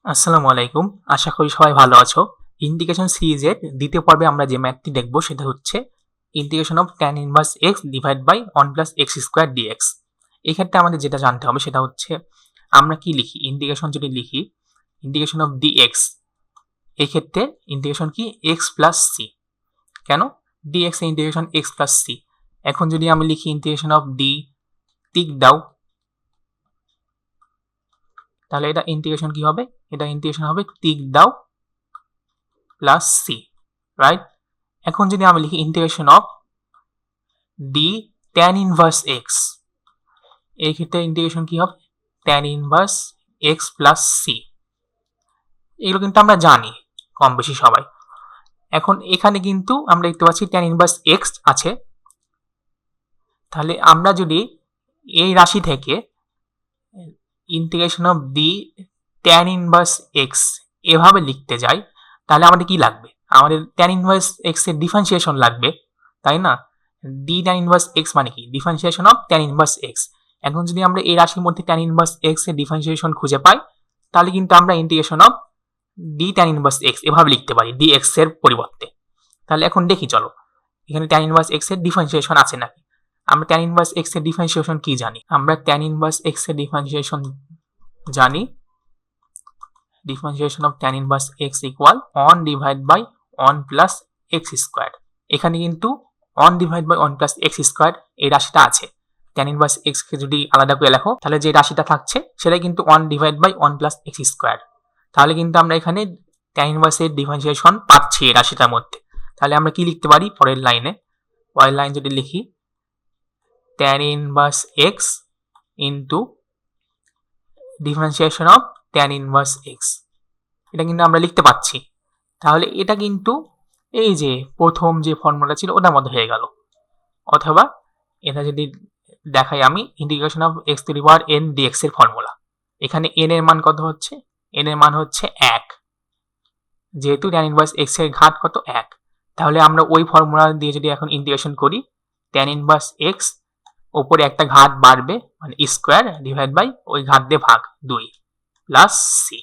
আসসালামু আলাইকুম। আশা করি সবাই ভালো আছো। ইন্টিগ্রেশন সিরিজের দ্বিতীয় পর্বে আমরা যে ম্যাথটি দেখব সেটা হচ্ছে integration of tan inverse x divide by 1 plus x square dx। এই ক্ষেত্রে আমাদের যেটা জানতে হবে সেটা হচ্ছে আমরা কি লিখি, ইন্টিগ্রেশন যদি লিখি ইন্টিগ্রেশন অফ dx, এই ক্ষেত্রে ইন্টিগ্রেশন কি x প্লাস c। কেন dx এর ইন্টিগ্রেশন x প্লাস c। এখন যদি আমি লিখি ইন্টিগ্রেশন অফ d, টিক দাও, তাহলে এটা ইন্টিগ্রেশন কি হবে? এটা ইন্টিগ্রেশন হবে টিক দাও প্লাস সি, রাইট? এখন যদি আমি লিখি integration of d tan inverse x, এই ক্ষেত্রে ইন্টিগ্রেশন কি হবে? Tan inverse x plus c. এগুলো কিন্তু আমরা জানি কম বেশি সবাই। এখন এখানে কিন্তু আমরা দেখতে পাচ্ছি ট্যান ইনভার্স এক্স আছে, তাহলে আমরা যদি এই রাশি থেকে integration of d tan inverse x এভাবে লিখতে যাই, তাহলে আমাদের কি লাগবে? আমাদের ট্যান ইনভার্স এক্স এর ডিফারেন্সিয়েশন লাগবে, তাই না? ডি ট্যান ইনভার্স এক্স মানে কি? Differentiation of tan inverse x. এখন যদি আমরা এই রাশির মধ্যে ট্যান ইনভার্স এক্স এর ডিফারেন্সিয়েশন খুঁজে পাই, তাহলে কিন্তু আমরা integration of d tan inverse x এভাবে লিখতে পারি, ডি এক্স এর পরিবর্তে। তাহলে এখন দেখি, চলো এখানে ট্যান ইনভার্স এক্স এর ডিফারেন্সিয়েশন আছে নাকি। আমরা ট্যান ইনভার্স এক্স এর ডিফারেন্সিয়েশন কি জানি? আমরা ট্যান ইনভার্স এক্স এর ডিফারেন্সিয়েশন জানি, differentiation of tan inverse x equal 1 divide by 1 plus x square. এখানে কিন্তু 1 divide by 1 plus x square এই রাশিটা আছে। ট্যান ইনভার্স এক্স কে যদি আলাদা করে লেখো, তাহলে যে রাশিটা থাকছে সেটাই কিন্তু 1 divide by 1 plus x square. তাহলে কিন্তু আমরা এখানে ট্যান ইনভার্স এর ডিফারেন্সিয়েশন পাচ্ছি এই রাশিটার মধ্যে। তাহলে আমরা কি লিখতে পারি পরের লাইনে? পরের লাইন যদি লিখি tan inverse x into differentiation of tan inverse x, এটা কিন্তু আমরা লিখতে পাচ্ছি। তাহলে এটা কিন্তু এই যে প্রথম যে ফর্মুলা ছিল ওটার মধ্যে হয়ে গেল। অথবা এটা যদি দেখাই আমি, integration of x to the power n dx এর ফর্মুলা। এখানে এন এর মান কত হচ্ছে? এন এর মান হচ্ছে 1, যেহেতু ট্যান ইনভার্স এক্স এর ঘাত কত? 1। তাহলে আমরা ওই ফর্মুলা দিয়ে যদি এখন ইন্টিগ্রেশন করি, ট্যান ইনভার্স এক্স ওপরে একটা ঘাত বাড়বে মানে স্কোয়ার ডিভাইড বাই ওই ঘাত দিয়ে ভাগ 2 প্লাস সি।